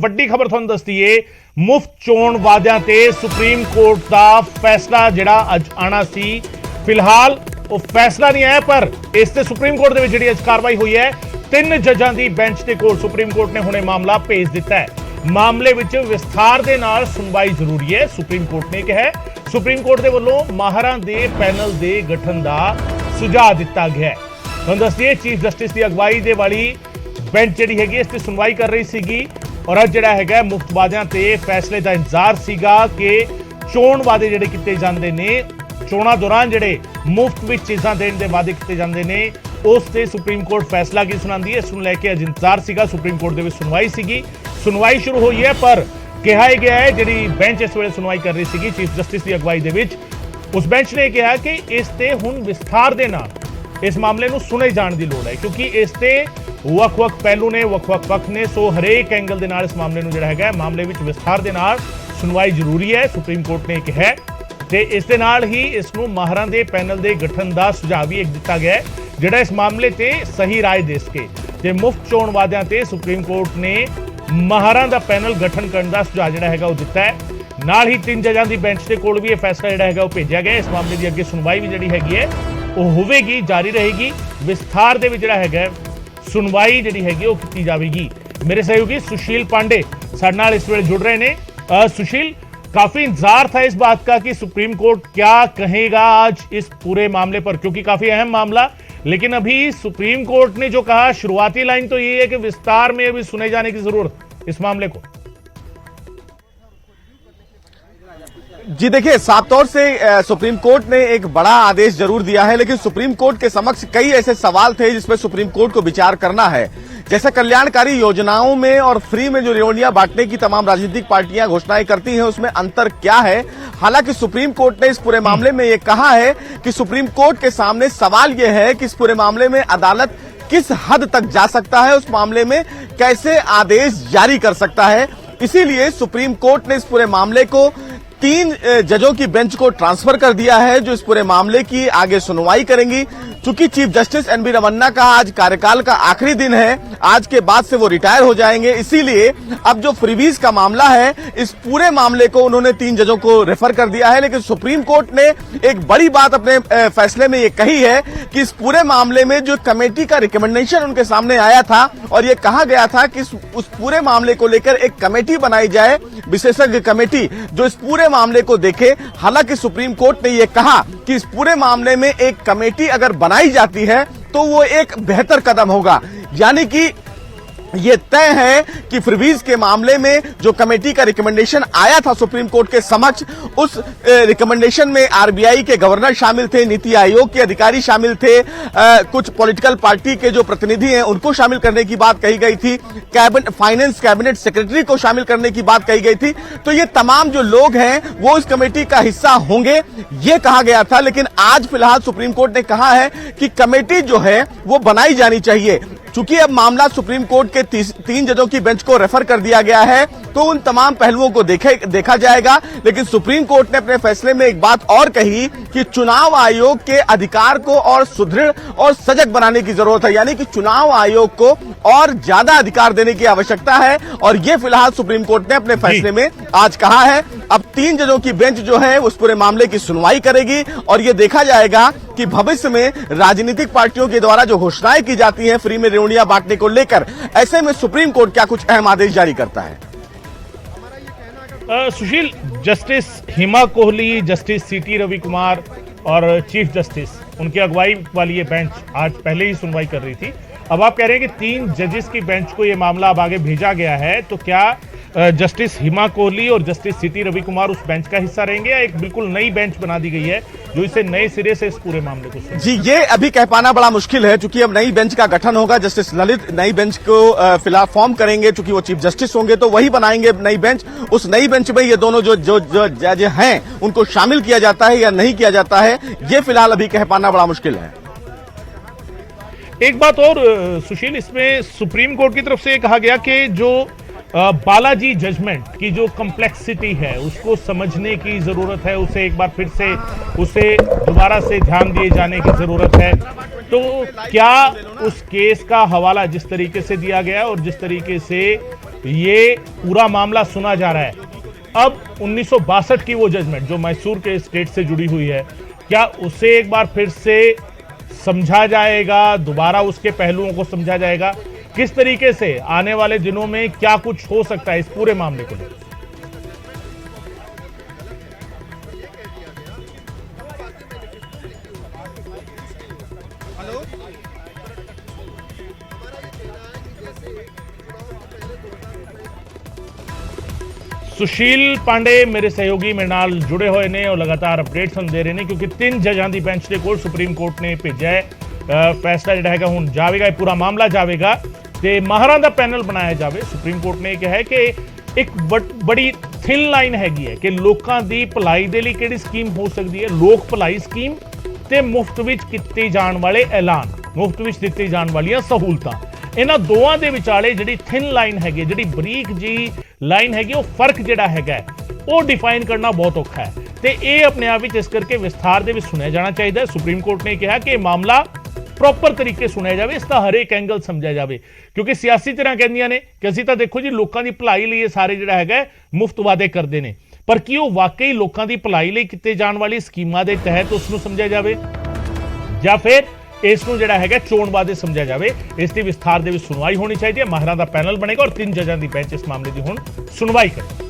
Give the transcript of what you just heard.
ਵੱਡੀ ਖਬਰ ਤੁਹਾਨੂੰ ਦੱਸਦੀ ਏ ਮੁਫਤ ਚੋਣ ਵਾਅਦਿਆਂ ਤੇ ਸੁਪਰੀਮ ਕੋਰਟ ਦਾ ਫੈਸਲਾ ਜਿਹੜਾ ਅੱਜ ਆਣਾ ਸੀ। ਫਿਲਹਾਲ ਉਹ ਫੈਸਲਾ ਨਹੀਂ ਆਇਆ, ਪਰ ਇਸ ਤੇ ਸੁਪਰੀਮ ਕੋਰਟ ਦੇ ਵਿੱਚ ਜਿਹੜੀ ਅੱਜ ਕਾਰਵਾਈ ਹੋਈ ਹੈ 3 ਜੱਜਾਂ ਦੀ ਬੈਂਚ ਦੇ ਕੋਲ ਸੁਪਰੀਮ ਕੋਰਟ ਨੇ ਹੁਣੇ ਮਾਮਲਾ ਭੇਜ ਦਿੱਤਾ ਹੈ। ਮਾਮਲੇ ਵਿੱਚ ਵਿਸਥਾਰ ਦੇ ਨਾਲ ਸੁਣਵਾਈ ਜ਼ਰੂਰੀ ਹੈ, ਸੁਪਰੀਮ ਕੋਰਟ ਨੇ ਕਿਹਾ। ਸੁਪਰੀਮ ਕੋਰਟ ਦੇ ਵੱਲੋਂ ਮਾਹਰਾਂ ਦੇ ਪੈਨਲ ਦੇ ਗਠਨ ਦਾ ਸੁਝਾਅ ਦਿੱਤਾ ਗਿਆ ਹੈ। ਤੁਹਾਨੂੰ ਦੱਸਦੀਏ ਚੀਫ ਜਸਟਿਸ ਦੀ ਅਗਵਾਈ ਦੇ ਵਾਲੀ ਬੈਂਚ ਜਿਹੜੀ ਹੈਗੀ ਇਸ ਤੇ ਸੁਣਵਾਈ ਕਰ ਰਹੀ ਸੀਗੀ ਔਰ ਅੱਜ ਜਿਹੜਾ ਹੈਗਾ ਮੁਫਤ ਵਾਅਦਿਆਂ ਤੇ ਫੈਸਲੇ ਦਾ ਇੰਤਜ਼ਾਰ ਸੀਗਾ ਕਿ ਚੋਣ ਵਾਅਦੇ ਜਿਹੜੇ ਕੀਤੇ ਜਾਂਦੇ ਨੇ, ਚੋਣਾਂ ਦੌਰਾਨ ਜਿਹੜੇ ਮੁਫਤ ਵਿੱਚ ਚੀਜ਼ਾਂ ਦੇਣ ਦੇ ਵਾਅਦੇ ਕੀਤੇ ਜਾਂਦੇ ਨੇ, ਉਸ ਤੇ ਸੁਪਰੀਮ ਕੋਰਟ ਫੈਸਲਾ ਕੀ ਸੁਣਾਉਂਦੀ ਹੈ, ਇਸ ਨੂੰ ਲੈ ਕੇ ਅੱਜ ਇੰਤਜ਼ਾਰ ਸੀਗਾ। ਸੁਪਰੀਮ ਕੋਰਟ ਦੇ ਵਿੱਚ ਸੁਣਵਾਈ ਸੀਗੀ, ਸੁਣਵਾਈ ਸ਼ੁਰੂ ਹੋਈ ਹੈ, ਪਰ ਕਿਹਾ ਗਿਆ ਹੈ ਜਿਹੜੀ ਬੈਂਚ ਇਸ ਵੇਲੇ ਸੁਣਵਾਈ ਕਰ ਰਹੀ ਸੀਗੀ ਚੀਫ ਜਸਟਿਸ ਦੀ ਅਗਵਾਈ ਦੇ ਵਿੱਚ, ਉਸ ਬੈਂਚ ਨੇ ਕਿਹਾ ਕਿ ਇਸ ਤੇ ਹੁਣ ਵਿਸਥਾਰ ਦੇ ਨਾਲ ਇਸ ਮਾਮਲੇ ਨੂੰ ਸੁਣੇ ਜਾਣ ਦੀ ਲੋੜ ਹੈ, ਕਿਉਂਕਿ ਇਸ ਤੇ ਵੱਖ-ਵੱਖ ਪਹਿਲੂ ਨੇ, ਵੱਖ-ਵੱਖ ਪੱਖ ਨੇ। ਸੋ ਹਰੇਕ ਐਂਗਲ ਦੇ ਨਾਲ ਇਸ ਮਾਮਲੇ ਨੂੰ ਜਿਹੜਾ ਹੈਗਾ ਮਾਮਲੇ ਵਿੱਚ ਵਿਸਥਾਰ ਦੇ ਨਾਲ ਸੁਣਵਾਈ ਜ਼ਰੂਰੀ ਹੈ, ਸੁਪਰੀਮ ਕੋਰਟ ਨੇ ਕਿਹਾ। ਤੇ ਇਸ ਦੇ ਨਾਲ ਹੀ ਇਸ ਨੂੰ ਮਾਹਰਾਂ ਦੇ ਪੈਨਲ ਦੇ ਗਠਨ ਦਾ ਸੁਝਾਅ ਵੀ ਇੱਕ ਦਿੱਤਾ ਗਿਆ ਹੈ, ਜਿਹੜਾ ਇਸ ਮਾਮਲੇ ਤੇ ਸਹੀ ਰਾਏ ਦੇ ਸਕੇ। ਤੇ ਮੁਫਤ ਚੋਣ ਵਾਅਦਿਆਂ ਤੇ ਸੁਪਰੀਮ ਕੋਰਟ ਨੇ ਮਾਹਰਾਂ ਦਾ ਪੈਨਲ ਗਠਨ ਕਰਨ ਦਾ ਸੁਝਾਅ ਜਿਹੜਾ ਹੈਗਾ ਉਹ ਦਿੱਤਾ ਹੈ। ਨਾਲ ਹੀ 3 ਜੱਜਾਂ ਦੀ ਬੈਂਚ ਦੇ ਕੋਲ ਵੀ ਇਹ ਫੈਸਲਾ ਜਿਹੜਾ ਹੈਗਾ ਉਹ ਭੇਜਿਆ ਗਿਆ। ਇਸ ਮਾਮਲੇ ਦੀ ਅੱਗੇ ਸੁਣਵਾਈ ਵੀ ਜਿਹੜੀ ਹੈਗੀ ਹੈ ਉਹ ਹੋਵੇਗੀ, ਜਾਰੀ ਰਹੇਗੀ। ਵਿਸਥਾਰ ਦੇ ਵਿੱਚ ਜਿਹੜਾ ਹੈਗਾ ਸੁਣਵਾਈ ਜਿਹੜੀ ਹੈਗੀ ਉਹ ਕੀਤੀ ਜਾਵੇਗੀ। मेरे सहयोगी सुशील पांडे साडे नाल इस वेले जुड़ रहे ने। सुशील, काफी इंतजार था इस बात का कि सुप्रीम कोर्ट क्या कहेगा आज इस पूरे मामले पर, क्योंकि काफी अहम मामला। लेकिन अभी सुप्रीम कोर्ट ने जो कहा, शुरुआती लाइन तो ये है कि विस्तार में अभी सुने जाने की जरूरत इस मामले को। जी देखिए, साफ तौर से सुप्रीम कोर्ट ने एक बड़ा आदेश जरूर दिया है, लेकिन सुप्रीम कोर्ट के समक्ष कई ऐसे सवाल थे जिसमें सुप्रीम कोर्ट को विचार करना है। जैसे कल्याणकारी योजनाओं में और फ्री में जो रेवड़ियां बांटने की तमाम राजनीतिक पार्टियां घोषणाएं करती हैं, उसमें अंतर क्या है। हालांकि सुप्रीम कोर्ट ने इस पूरे मामले में ये कहा है कि सुप्रीम कोर्ट के सामने सवाल ये है कि इस पूरे मामले में अदालत किस हद तक जा सकता है, उस मामले में कैसे आदेश जारी कर सकता है। इसीलिए सुप्रीम कोर्ट ने इस पूरे मामले को 3 जजों की बेंच को ट्रांसफर कर दिया है, जो इस पूरे मामले की आगे सुनवाई करेंगी। चूंकि चीफ जस्टिस एनबी रमन्ना का आज कार्यकाल का आखिरी दिन है, आज के बाद से वो रिटायर हो जाएंगे, इसीलिए अब जो फ्रीबीज का मामला है, इस पूरे मामले को उन्होंने 3 जजों को रेफर कर दिया है। लेकिन सुप्रीम कोर्ट ने एक बड़ी बात अपने फैसले में ये कही है कि इस पूरे मामले में जो कमेटी का रिकमेंडेशन उनके सामने आया था और ये कहा गया था कि उस पूरे मामले को लेकर एक कमेटी बनाई जाए, विशेषज्ञ कमेटी, जो इस पूरे मामले को देखे। हालांकि सुप्रीम कोर्ट ने यह कहा कि इस पूरे मामले में एक कमेटी अगर बनाई जाती है तो वो एक बेहतर कदम होगा, यानी कि ये तय है कि फ्रीबीज के मामले में जो कमेटी का रिकमेंडेशन आया था सुप्रीम कोर्ट के समक्ष, उस रिकमेंडेशन में आरबीआई के गवर्नर शामिल थे, नीति आयोग के अधिकारी शामिल थे, कुछ पॉलिटिकल पार्टी के जो प्रतिनिधि हैं उनको शामिल करने की बात कही गई थी, फाइनेंस कैबिनेट सेक्रेटरी को शामिल करने की बात कही गई थी। तो ये तमाम जो लोग हैं वो इस कमेटी का हिस्सा होंगे, ये कहा गया था। लेकिन आज फिलहाल सुप्रीम कोर्ट ने कहा है कि कमेटी जो है वो बनाई जानी चाहिए। चूंकि अब मामला सुप्रीम कोर्ट के 3 जजों की बेंच को रेफर कर दिया गया है, तो उन तमाम पहलुओं को देखा जाएगा। लेकिन सुप्रीम कोर्ट ने अपने फैसले में एक बात और कही कि चुनाव आयोग के अधिकार को और सुदृढ़ और सजग बनाने की जरूरत है, यानी कि चुनाव आयोग को और ज्यादा अधिकार देने की आवश्यकता है। और ये फिलहाल सुप्रीम कोर्ट ने अपने फैसले में आज कहा है। अब 3 जजों की बेंच जो है उस पूरे मामले की सुनवाई करेगी और ये देखा जाएगा कि भविष्य में राजनीतिक पार्टियों के द्वारा जो घोषणाएं की जाती हैं फ्री में रेवड़ियां बांटने को लेकर, ऐसे में सुप्रीम कोर्ट क्या कुछ अहम आदेश जारी करता है। सुशील, जस्टिस हिमा कोहली, जस्टिस सीटी रवि कुमार और चीफ जस्टिस, उनकी अगुवाई वाली ये बेंच आज पहले ही सुनवाई कर रही थी। अब आप कह रहे हैं कि 3 जजेस की बेंच को ये मामला अब आगे भेजा गया है, तो क्या जस्टिस हिमा कोहली और जस्टिस सीटी रवि कुमार उस बेंच का हिस्सा रहेंगे या एक बिल्कुल नई बेंच बना दी गई है जो इसे नए सिरे से इस पूरे मामले को सुनेगी? जी, ये अभी कह पाना बड़ा मुश्किल है, क्योंकि अब नई बेंच का गठन होगा। जस्टिस ललित नई बेंच को फिलहाल फॉर्म करेंगे, क्योंकि वो चीफ जस्टिस होंगे तो वही बनाएंगे नई बेंच। उस नई बेंच में ये दोनों जो जज हैं उनको शामिल किया जाता है या नहीं किया जाता है, ये फिलहाल अभी कह पाना बड़ा मुश्किल है। एक बात और सुशील, इसमें सुप्रीम कोर्ट की तरफ से कहा गया कि जो बालाजी जजमेंट की जो कॉम्प्लेक्सिटी है उसको समझने की जरूरत है, उसे एक बार फिर से उसे दोबारा से ध्यान दिए जाने की जरूरत है। तो क्या उस केस का हवाला जिस तरीके से दिया गया और जिस तरीके से ये पूरा मामला सुना जा रहा है। अब 1962 की वो जजमेंट जो मैसूर के स्टेट से जुड़ी हुई है, क्या उसे एक बार फिर से समझा जाएगा, दोबारा उसके पहलुओं को समझा जाएगा? किस तरीके से आने वाले दिनों में क्या कुछ हो सकता है इस पूरे मामले को लेकर? सुशील पांडे मेरे सहयोगी मेरे नाल जुड़े हुए ने और लगातार अपडेट्स हम दे रहे हैं, क्योंकि 3 जजां दी बेंच के कोल सुप्रीम कोर्ट ने भेजा है फैसला जिहड़ा हैगा हुण जावेगा, ये पूरा मामला जावेगा ते माहरां दा पैनल बनाया जावे। सुप्रीम कोर्ट ने कहा है कि एक बड़ी थिन लाइन हैगी है कि लोकां दी भलाई दे लई किहड़ी स्कीम हो सकदी है, लोक भलाई स्कीम ते मुफ्त विच कीते जाण वाले ऐलान, मुफ्त विच दित्ती जाण वालीआं सहूलतां, इन्हां दोवां दे विचाले जिहड़ी थिन लाइन हैगी, जिहड़ी बरीक जी लाइन हैगी, वो फर्क जिहड़ा हैगा वो डिफाइन करना बहुत औखा है ते ये अपने आप विच इस करके विस्तार दे विच सुनिया जाना चाहिए। सुप्रीम कोर्ट ने कहा कि मामला प्रॉपर तरीके सुनिया जाए, इसका हर एक एंगल समझा जाए, क्योंकि सियासी तरह कहंदियां ने कि असीं तां देखो जी लोकां दी भलाई लई सारे जिहड़ा हैगा मुफ्त वादे करदे ने, पर की वो वाकई लोकां दी भलाई लई कीते जाण वाली स्कीमां दे तहत उसनूं समझिया जाए ਜਾਂ ਫਿਰ ਇਸ ਨੂੰ ਜਿਹੜਾ ਹੈਗਾ ਚੋਣਵਾਦੇ ਸਮਝਿਆ ਜਾਵੇ। ਇਸ ਦੀ ਵਿਸਥਾਰ ਦੇ ਵਿੱਚ ਸੁਣਵਾਈ ਹੋਣੀ ਚਾਹੀਦੀ ਹੈ, ਮਾਹਰਾਂ ਦਾ ਪੈਨਲ ਬਣੇਗਾ ਔਰ 3 ਜੱਜਾਂ ਦੀ ਬੈਂਚ ਇਸ ਮਾਮਲੇ ਦੀ ਹੁਣ ਸੁਣਵਾਈ ਕਰੇ।